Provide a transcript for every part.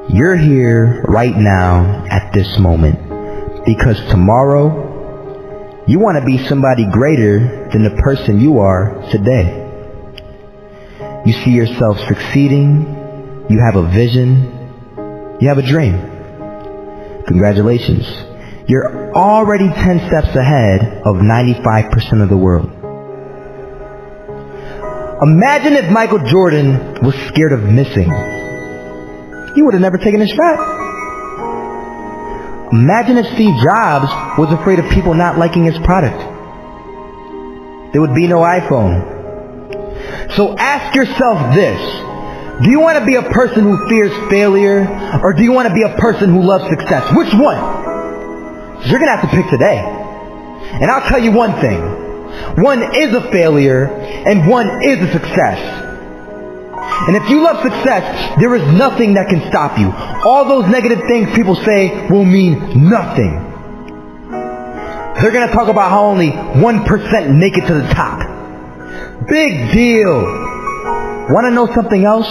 You're here right now at this moment because tomorrow you want to be somebody greater than the person you are today. You see yourself succeeding, you have a vision, you have a dream. Congratulations. You're already 10 steps ahead of 95% of the world. Imagine if Michael Jordan was scared of missing. He would have never taken a shot. Imagine if Steve Jobs was afraid of people not liking his product. There would be no iPhone. So ask yourself this. Do you want to be a person who fears failure, or do you want to be a person who loves success? Which one? You're going to have to pick today. And I'll tell you one thing. One is a failure, and one is a success. And if you love success, there is nothing that can stop you. All those negative things people say will mean nothing. They're going to talk about how only 1% make it to the top. Big deal. Want to know something else?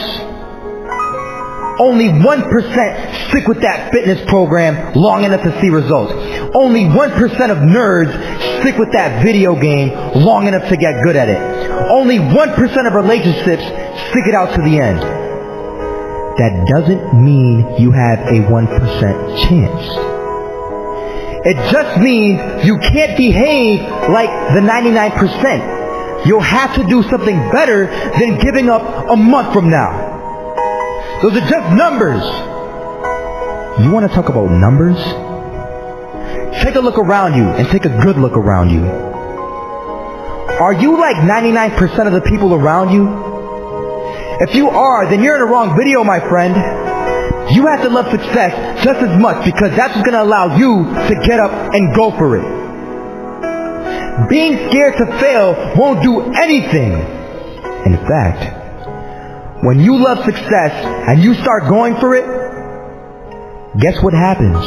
Only 1% stick with that fitness program long enough to see results. Only 1% of nerds stick with that video game long enough to get good at it. Only 1% of relationships stick it out to the end. That doesn't mean you have a 1% chance. It just means you can't behave like the 99%. You'll have to do something better than giving up a month from now. Those are just numbers. You want to talk about numbers? Take a look around you and take a good look around you. Are you like 99% of the people around you? If you are, then you're in the wrong video, my friend. You have to love success just as much because that's what's going to allow you to get up and go for it. Being scared to fail won't do anything. In fact, when you love success and you start going for it, guess what happens?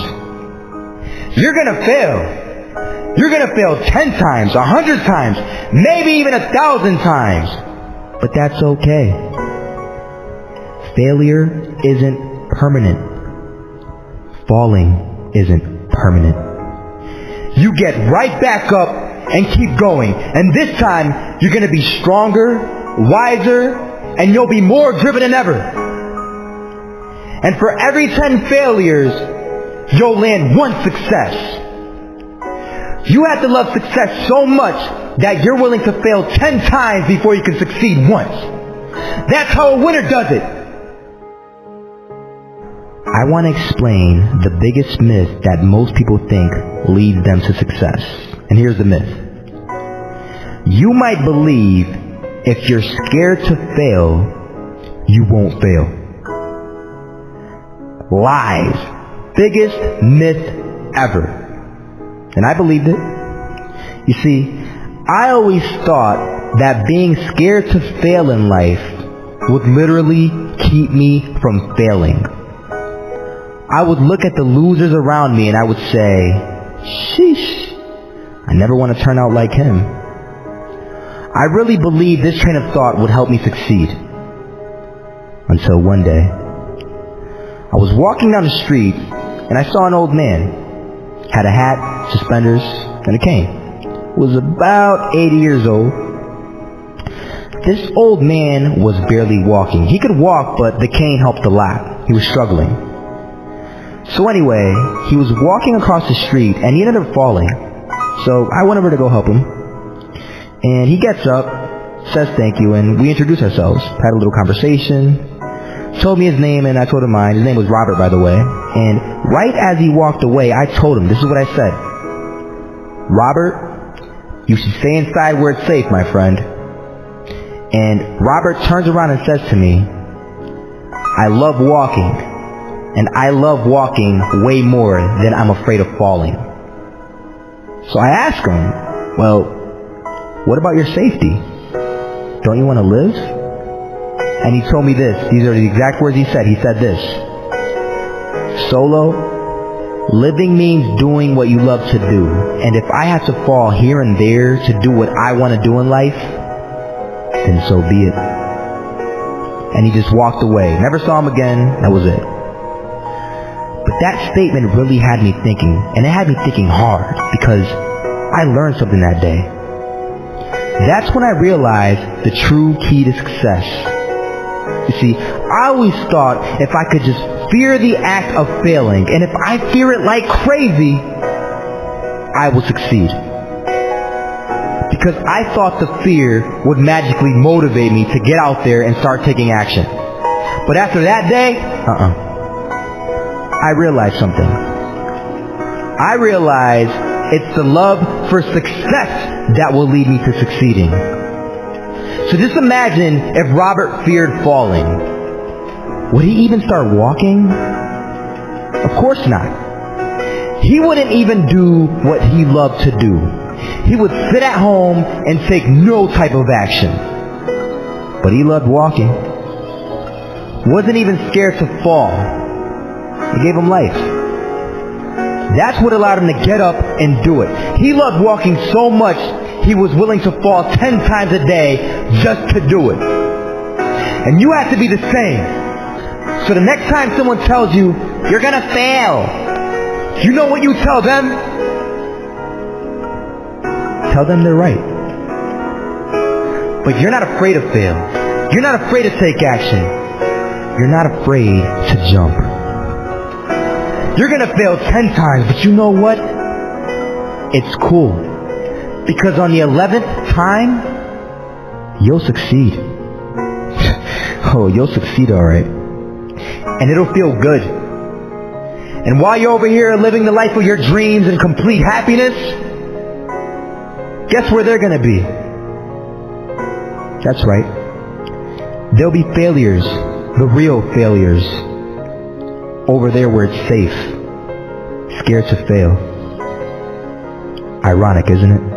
You're going to fail. You're going to fail 10 times, 100 times, maybe even 1,000 times. But that's okay. Failure isn't permanent. Falling isn't permanent. You get right back up and keep going. And this time, you're going to be stronger, wiser, and you'll be more driven than ever. And for every 10 failures, you'll land one success. You have to love success so much that you're willing to fail 10 times before you can succeed once. That's how a winner does it. I want to explain the biggest myth that most people think leads them to success. And here's the myth. You might believe if you're scared to fail, you won't fail. Lies. Biggest myth ever. And I believed it. You see, I always thought that being scared to fail in life would literally keep me from failing. I would look at the losers around me and I would say, sheesh, I never want to turn out like him. I really believed this train of thought would help me succeed. Until one day, I was walking down the street and I saw an old man. Had a hat, suspenders, and a cane. Was about 80 years old. This old man was barely walking. He could walk, but the cane helped a lot. He was struggling. So anyway, he was walking across the street and he ended up falling. So I went over to go help him. And he gets up, says thank you, and we introduced ourselves. Had a little conversation. Told me his name and I told him mine. His name was Robert, by the way. And right as he walked away, I told him, this is what I said. Robert, you should stay inside where it's safe, my friend. And Robert turns around and says to me, I love walking. And I love walking way more than I'm afraid of falling. So I asked him, well, what about your safety? Don't you want to live? And he told me this. These are the exact words he said. He said this. Solo, living means doing what you love to do. And if I have to fall here and there to do what I want to do in life, then so be it. And he just walked away. Never saw him again. That was it. But that statement really had me thinking, and it had me thinking hard, because I learned something that day. That's when I realized the true key to success. You see, I always thought if I could just fear the act of failing, and if I fear it like crazy, I will succeed. Because I thought the fear would magically motivate me to get out there and start taking action. But after that day, I realized something. I realized it's the love for success that will lead me to succeeding. So just imagine if Robert feared falling. Would he even start walking? Of course not. He wouldn't even do what he loved to do. He would sit at home and take no type of action. But he loved walking. Wasn't even scared to fall. It gave him life. That's what allowed him to get up and do it. He loved walking so much, he was willing to fall 10 times a day just to do it. And you have to be the same. So the next time someone tells you, you're gonna fail, you know what you tell them? Tell them they're right. But you're not afraid to fail. You're not afraid to take action. You're not afraid to jump. You're gonna fail 10 times, but you know what? It's cool. Because on the 11th time, you'll succeed. Oh, you'll succeed alright. And it'll feel good. And while you're over here living the life of your dreams and complete happiness, guess where they're gonna be? That's right. There'll be failures, the real failures, over there where it's safe, scared to fail. Ironic, isn't it?